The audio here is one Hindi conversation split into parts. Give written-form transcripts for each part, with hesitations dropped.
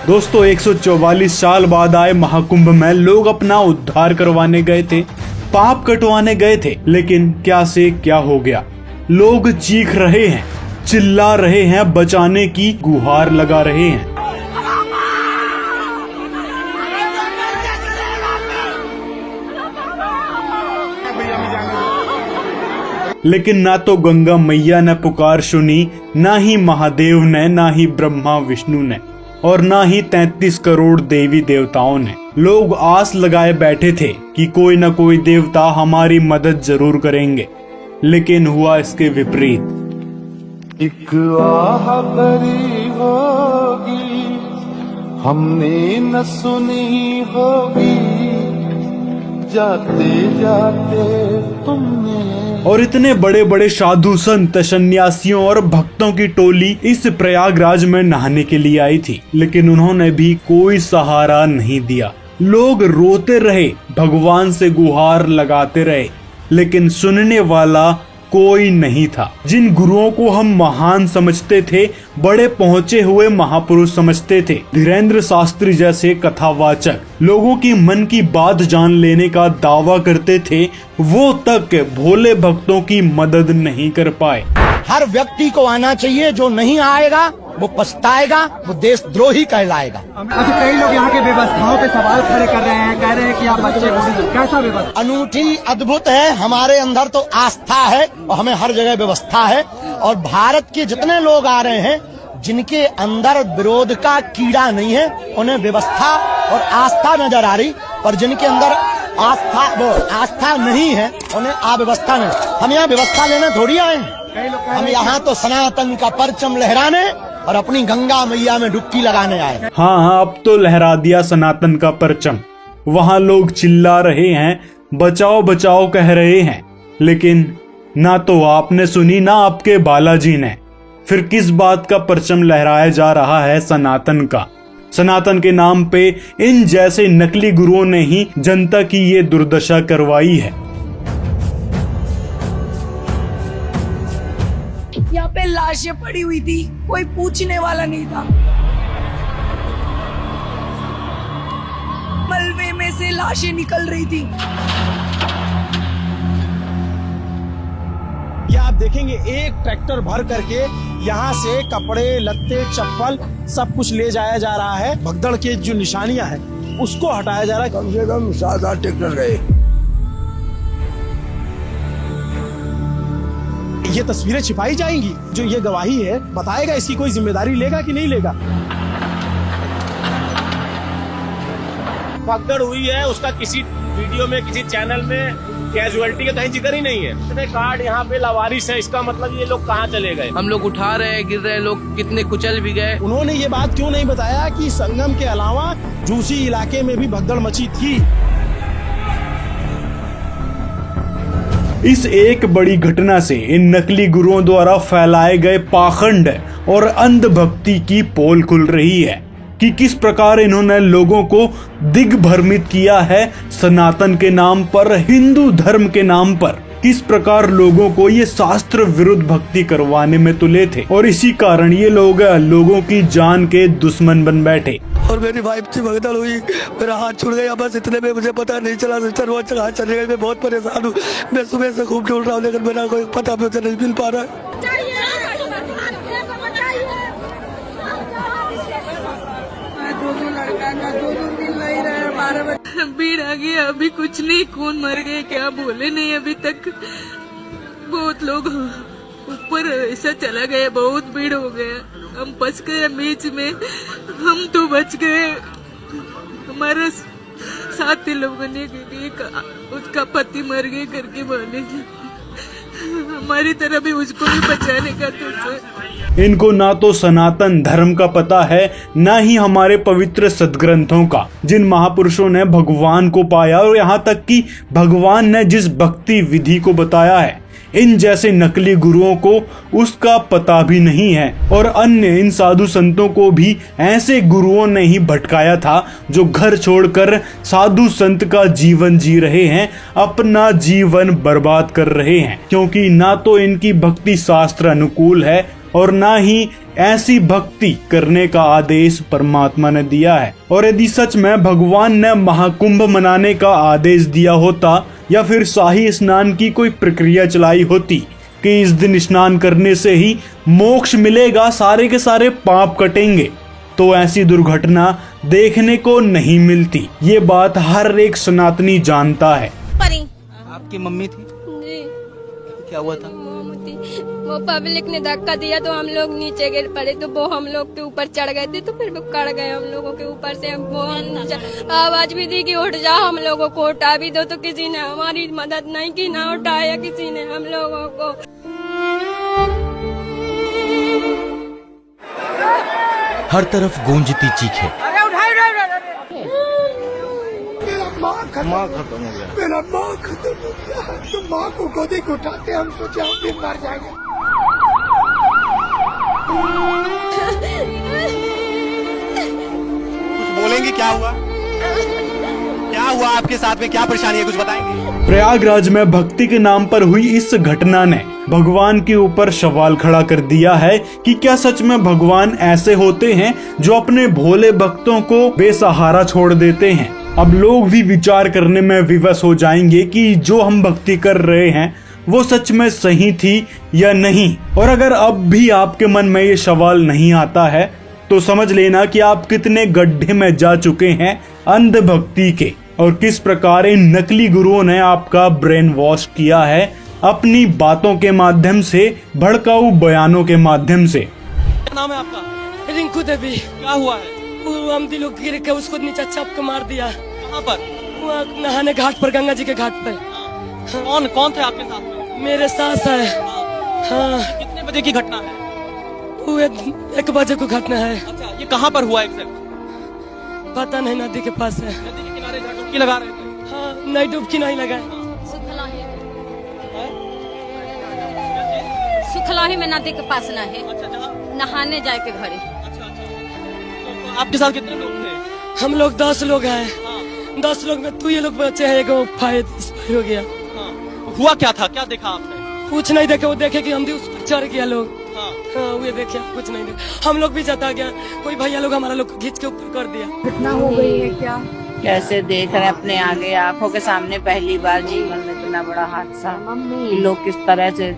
दोस्तों 144 साल बाद आए महाकुंभ में लोग अपना उद्धार करवाने गए थे, पाप कटवाने गए थे, लेकिन क्या से क्या हो गया। लोग चीख रहे हैं, चिल्ला रहे हैं, बचाने की गुहार लगा रहे हैं, लेकिन ना तो गंगा मैया ने पुकार सुनी, ना ही महादेव ने, ना ही ब्रह्मा विष्णु ने, और ना ही 33 करोड़ देवी देवताओं ने। लोग आस लगाए बैठे थे कि कोई न कोई देवता हमारी मदद जरूर करेंगे, लेकिन हुआ इसके विपरीत। एक आह भरी होगी हमने न सुनी होगी, जाते जाते तुमने। और इतने बड़े बड़े साधु संत, सन्यासियों और भक्तों की टोली इस प्रयागराज में नहाने के लिए आई थी, लेकिन उन्होंने भी कोई सहारा नहीं दिया। लोग रोते रहे, भगवान से गुहार लगाते रहे, लेकिन सुनने वाला कोई नहीं था। जिन गुरुओं को हम महान समझते थे, बड़े पहुंचे हुए महापुरुष समझते थे, धीरेन्द्र शास्त्री जैसे कथावाचक लोगों की मन की बात जान लेने का दावा करते थे, वो तक भोले भक्तों की मदद नहीं कर पाए। हर व्यक्ति को आना चाहिए, जो नहीं आएगा वो पछताएगा, वो देशद्रोही कहलाएगा। अभी कई लोग यहाँ की व्यवस्थाओं पे सवाल खड़े कर रहे हैं, कह रहे हैं कि आप बच्चे कैसा व्यवस्था अनूठी, अद्भुत है। हमारे अंदर तो आस्था है और हमें हर जगह व्यवस्था है। और भारत के जितने लोग आ रहे हैं, जिनके अंदर विरोध का कीड़ा नहीं है, उन्हें व्यवस्था और आस्था नजर आ रही, और जिनके अंदर आस्था नहीं है, उन्हें अव्यवस्था नहीं। हम यहाँ व्यवस्था लेने थोड़ी आए हैं, हम यहाँ तो सनातन का परचम लहराने और अपनी गंगा मैया में डुबकी लगाने आए। हाँ, अब तो लहरा दिया सनातन का परचम। वहाँ लोग चिल्ला रहे हैं, बचाओ बचाओ कह रहे हैं, लेकिन ना तो आपने सुनी, ना आपके बालाजी ने। फिर किस बात का परचम लहराया जा रहा है सनातन का? सनातन के नाम पे इन जैसे नकली गुरुओं ने ही जनता की ये दुर्दशा करवाई है। यहाँ पे लाशें पड़ी हुई थी, कोई पूछने वाला नहीं था। मलबे में से लाशें निकल रही थी। ये आप देखेंगे एक ट्रैक्टर भर करके यहाँ से कपड़े, लत्ते, चप्पल सब कुछ ले जाया जा रहा है। भगदड़ के जो निशानियां हैं उसको हटाया जा रहा है। कम से कम 7-8 ट्रैक्टर गए। ये तस्वीरें छिपाई जाएंगी, जो ये गवाही है बताएगा, इसकी कोई जिम्मेदारी लेगा कि नहीं लेगा। भगदड़ हुई है, उसका किसी वीडियो में, किसी चैनल में कैजुअलिटी का कहीं जिक्र ही नहीं है। इतने कार्ड यहाँ पे लावारिस है, इसका मतलब ये लोग कहाँ चले गए? हम लोग उठा रहे हैं, गिर रहे हैं, लोग कितने कुचल भी गए। उन्होंने ये बात क्यों नहीं बताया कि संगम के अलावा झूसी इलाके में भी भगदड़ मची थी। इस एक बड़ी घटना से इन नकली गुरुओं द्वारा फैलाए गए पाखंड और अंधभक्ति की पोल खुल रही है कि किस प्रकार इन्होंने लोगों को दिग्भ्रमित किया है सनातन के नाम पर, हिंदू धर्म के नाम पर। किस प्रकार लोगों को ये शास्त्र विरुद्ध भक्ति करवाने में तुले थे, और इसी कारण ये लोग लोगों की जान के दुश्मन बन बैठे। और मेरी वाइफ से भगदड़ हुई, मेरा हाथ छूट गया, बस इतने में मुझे पता नहीं चला। सिस्टर वो हाथ चले गए, मैं बहुत परेशान हूँ। मैं सुबह से खूब ढूंढ रहा हूँ, लेकिन मेरा कोई पता मुझे नहीं मिल पा रहा है। भीड़ आ गई, अभी कुछ नहीं, कौन मर गए क्या बोले नहीं अभी तक। बहुत लोग ऊपर ऐसा चला गया, बहुत भीड़ हो गया, हम फंस गए बीच में। हम तो बच गए, हमारा साथी लोगों ने उसका पति मर गए करके बोले, हमारी तरह भी उसको भी बचाने का तो। इनको ना तो सनातन धर्म का पता है, ना ही हमारे पवित्र सदग्रंथों का, जिन महापुरुषों ने भगवान को पाया, और यहाँ तक कि भगवान ने जिस भक्ति विधि को बताया है, इन जैसे नकली गुरुओं को उसका पता भी नहीं है। और अन्य इन साधु संतों को भी ऐसे गुरुओं ने ही भटकाया था, जो घर छोड़कर साधु संत का जीवन जी रहे हैं, अपना जीवन बर्बाद कर रहे हैं, क्योंकि ना तो इनकी भक्ति शास्त्र अनुकूल है और ना ही ऐसी भक्ति करने का आदेश परमात्मा ने दिया है। और यदि सच में भगवान ने महाकुंभ मनाने का आदेश दिया होता या फिर शाही स्नान की कोई प्रक्रिया चलाई होती कि इस दिन स्नान करने से ही मोक्ष मिलेगा, सारे के सारे पाप कटेंगे, तो ऐसी दुर्घटना देखने को नहीं मिलती। ये बात हर एक सनातनी जानता है। आपकी मम्मी थी? जी। क्या हुआ था? वो पब्लिक ने धक्का दिया तो हम लोग नीचे गिर पड़े, तो वो हम लोग के ऊपर चढ़ गए थे, तो फिर वो कड़ गए हम लोगों के ऊपर से। वो आवाज भी दी कि उठ जा, हम लोगों को उठा भी दो, तो किसी ने हमारी मदद नहीं की, ना उठाया किसी ने हम लोगों को। हर तरफ गूंजती चीखें। माँ खत्म हो गया, मेरा माँ खत्म हो गया। तो माँ को गोदी को उठाते हम सोचे हम भी मर जाएंगे। कुछ बोलेंगे? क्या हुआ? क्या हुआ आपके साथ में? क्या परेशानी है? कुछ बताएंगे? प्रयागराज में भक्ति के नाम पर हुई इस घटना ने भगवान के ऊपर सवाल खड़ा कर दिया है कि क्या सच में भगवान ऐसे होते हैं जो अपने भोले भक्तों को बेसहारा छोड़ देते हैं। अब लोग भी विचार करने में विवश हो जाएंगे कि जो हम भक्ति कर रहे हैं वो सच में सही थी या नहीं। और अगर अब भी आपके मन में ये सवाल नहीं आता है तो समझ लेना कि आप कितने गड्ढे में जा चुके हैं अंधभक्ति के, और किस प्रकार इन नकली गुरुओं ने आपका ब्रेन वॉश किया है अपनी बातों के माध्यम से, भड़काऊ बयानों के माध्यम से। क्या नाम है आपका? रिंकू देवी। क्या हुआ है? वो हम दिलों गिर के उसको नीचे चाप के मार दिया। कहाँ पर? वहाँ नहाने घाट पर, गंगा जी के घाट पर। कौन कौन थे आपके साथ में? मेरे सास है। हाँ। कितने बजे की घटना है? वो 1 बजे को घटना है। अच्छा, ये कहाँ पर हुआ एग्जैक्ट? पता नहीं, नदी के पास है। नदी के किनारे डुबकी लगा रहे थे? हाँ, नहीं डुबकी नहीं लगाए। सुखलाही में नदी के पास न है। अच्छा, जहाँ नहाने जाए के घरे। तो आपके साथ कितने लोग थे? हम लोग 10 लोग हैं। 10 लोग में तू ये लोग बचे हैं, एगो फायर हो गया। हुआ क्या था? क्या देखा आपने? कुछ नहीं देखे, वो देखे कि हम भी उस पर चढ़ गया लोग। हाँ, वो देखे, कुछ नहीं देखा। हम लोग भी जता गया, कोई भैया लोग हमारा लोग खींच के ऊपर कर दिया। घटना हो गई है क्या? कैसे देख रहे हैं अपने आगे आंखों के सामने, पहली बार जीवन में इतना बड़ा हादसा। लोग किस तरह से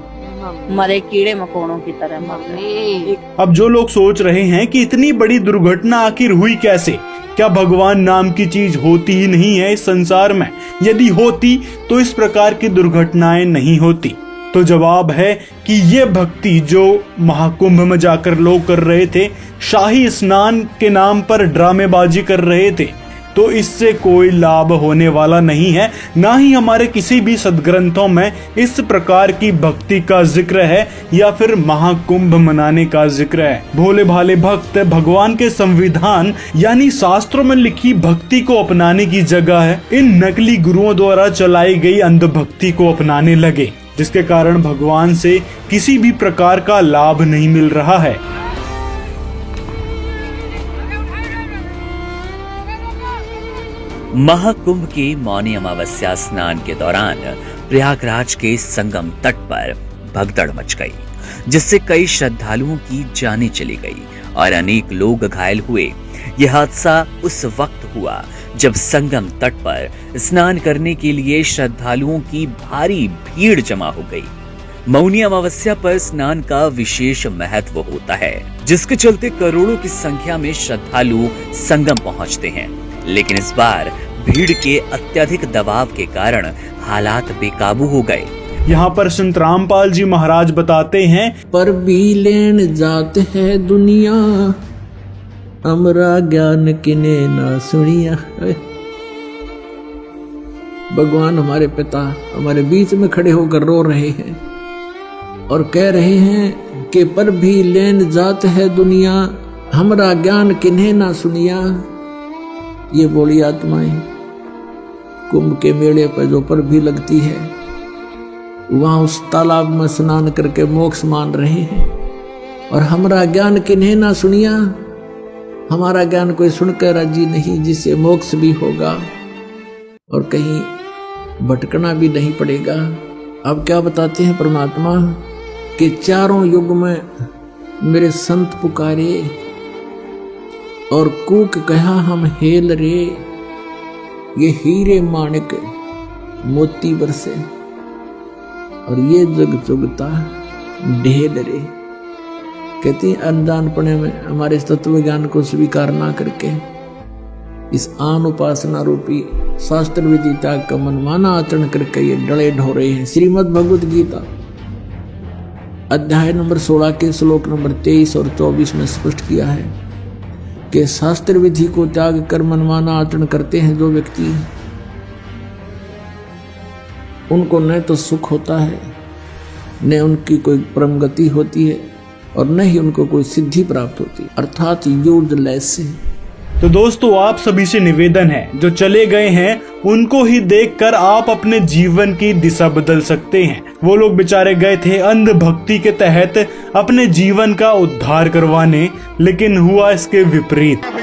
मरे कीड़े मकोड़ों की तरह मरे। अब जो लोग सोच रहे हैं कि इतनी बड़ी दुर्घटना आखिर हुई कैसे, क्या भगवान नाम की चीज होती ही नहीं है इस संसार में? यदि होती तो इस प्रकार की दुर्घटनाएं नहीं होती। तो जवाब है कि ये भक्ति जो महाकुंभ में जाकर लोग कर रहे थे, शाही स्नान के नाम पर ड्रामेबाजी कर रहे थे, तो इससे कोई लाभ होने वाला नहीं है। ना ही हमारे किसी भी सदग्रंथों में इस प्रकार की भक्ति का जिक्र है या फिर महाकुंभ मनाने का जिक्र है। भोले भाले भक्त भगवान के संविधान यानी शास्त्रों में लिखी भक्ति को अपनाने की जगह है इन नकली गुरुओं द्वारा चलाई गई अंधभक्ति को अपनाने लगे, जिसके कारण भगवान से किसी भी प्रकार का लाभ नहीं मिल रहा है। महाकुंभ के मौनी अमावस्या स्नान के दौरान प्रयागराज के संगम तट पर भगदड़ मच गई, जिससे कई श्रद्धालुओं की जानें चली गई और अनेक लोग घायल हुए। यह हादसा उस वक्त हुआ जब संगम तट पर स्नान करने के लिए श्रद्धालुओं की भारी भीड़ जमा हो गई। मौनी अमावस्या पर स्नान का विशेष महत्व होता है, जिसके चलते करोड़ों की संख्या में श्रद्धालु संगम पहुंचते हैं। लेकिन इस बार भीड़ के अत्यधिक दबाव के कारण हालात बेकाबू हो गए। यहाँ पर संत रामपाल जी महाराज बताते हैं, पर भी लेन जात है दुनिया, हमरा ज्ञान किने ना सुनिया। भगवान हमारे पिता हमारे बीच में खड़े होकर रो रहे हैं और कह रहे हैं कि पर भी लेन जात है दुनिया, हमरा ज्ञान किन्हे ना सुनिया। ये बोली आत्माएं कुंभ के मेले पर जो पर भी लगती है, वहां उस तालाब में स्नान करके मोक्ष मान रहे हैं। और हमारा ज्ञान किन्हें ना सुनिया, हमारा ज्ञान कोई सुनकर राजी नहीं, जिससे मोक्ष भी होगा और कहीं भटकना भी नहीं पड़ेगा। अब क्या बताते हैं परमात्मा कि चारों युग में मेरे संत पुकारे और कूक कहा हम हेल रे, ये हीरे माणिक मोती बरसे और ये जग चुगता ढेल रे। कहते हैं अनजानपने में हमारे तत्व ज्ञान को स्वीकार ना करके इस आन उपासना रूपी शास्त्र विधि त्याग का मनमाना आचरण करके ये डले ढोरे हैं। श्रीमद् भगवत गीता अध्याय नंबर 16 के श्लोक नंबर 23 और 24 में स्पष्ट किया है कि शास्त्र विधि को त्याग कर मनमाना आचरण करते हैं जो व्यक्ति, उनको न तो सुख होता है, न उनकी कोई परम गति होती है और न ही उनको कोई सिद्धि प्राप्त होती, अर्थात यूजलेस। तो दोस्तों आप सभी से निवेदन है, जो चले गए हैं उनको ही देखकर आप अपने जीवन की दिशा बदल सकते हैं। वो लोग बेचारे गए थे अंध भक्ति के तहत अपने जीवन का उद्धार करवाने, लेकिन हुआ इसके विपरीत।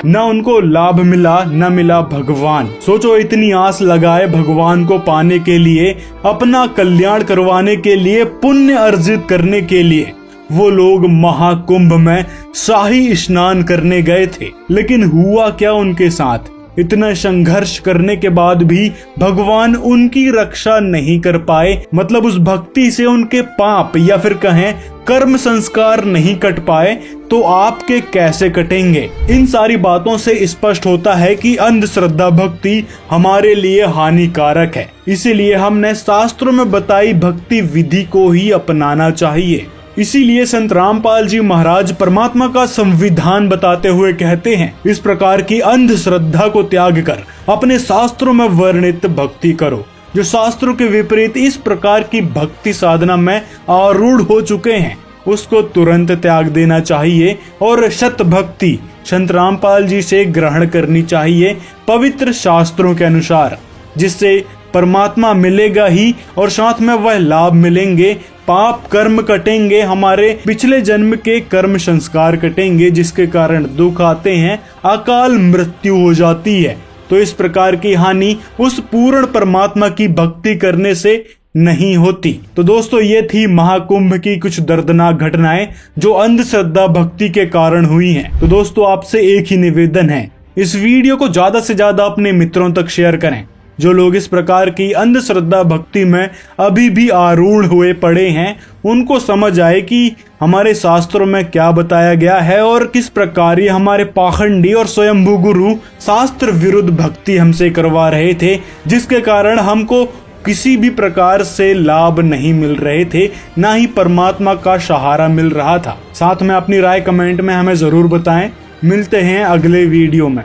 न उनको लाभ मिला न मिला भगवान। सोचो इतनी आस लगाए भगवान को पाने के लिए, अपना कल्याण करवाने के लिए, पुण्य अर्जित करने के लिए वो लोग महाकुंभ में शाही स्नान करने गए थे, लेकिन हुआ क्या उनके साथ? इतना संघर्ष करने के बाद भी भगवान उनकी रक्षा नहीं कर पाए। मतलब उस भक्ति से उनके पाप या फिर कहें कर्म संस्कार नहीं कट पाए, तो आपके कैसे कटेंगे? इन सारी बातों से स्पष्ट होता है कि अंधश्रद्धा भक्ति हमारे लिए हानिकारक है। इसीलिए हमने शास्त्रों में बताई भक्ति विधि को ही अपनाना चाहिए। इसीलिए संत रामपाल जी महाराज परमात्मा का संविधान बताते हुए कहते हैं, इस प्रकार की अंधश्रद्धा को त्याग कर अपने शास्त्रों में वर्णित भक्ति करो। जो शास्त्रों के विपरीत इस प्रकार की भक्ति साधना में आरूढ़ हो चुके हैं, उसको तुरंत त्याग देना चाहिए और शत भक्ति संत रामपाल जी से ग्रहण करनी चाहिए पवित्र शास्त्रों के अनुसार, जिससे परमात्मा मिलेगा ही और साथ में वह लाभ मिलेंगे, पाप कर्म कटेंगे, हमारे पिछले जन्म के कर्म संस्कार कटेंगे, जिसके कारण दुख आते हैं, अकाल मृत्यु हो जाती है। तो इस प्रकार की हानि उस पूर्ण परमात्मा की भक्ति करने से नहीं होती। तो दोस्तों ये थी महाकुंभ की कुछ दर्दनाक घटनाएं जो अंधश्रद्धा भक्ति के कारण हुई हैं। तो दोस्तों आपसे एक ही निवेदन है, इस वीडियो को ज्यादा से ज्यादा अपने मित्रों तक शेयर करें। जो लोग इस प्रकार की अंधश्रद्धा भक्ति में अभी भी आरूढ़ हुए पड़े हैं, उनको समझ आए कि हमारे शास्त्रों में क्या बताया गया है और किस प्रकार ये हमारे पाखंडी और स्वयंभू गुरु शास्त्र विरुद्ध भक्ति हमसे करवा रहे थे, जिसके कारण हमको किसी भी प्रकार से लाभ नहीं मिल रहे थे, ना ही परमात्मा का सहारा मिल रहा था। साथ में अपनी राय कमेंट में हमें जरूर बताएं। मिलते हैं अगले वीडियो में।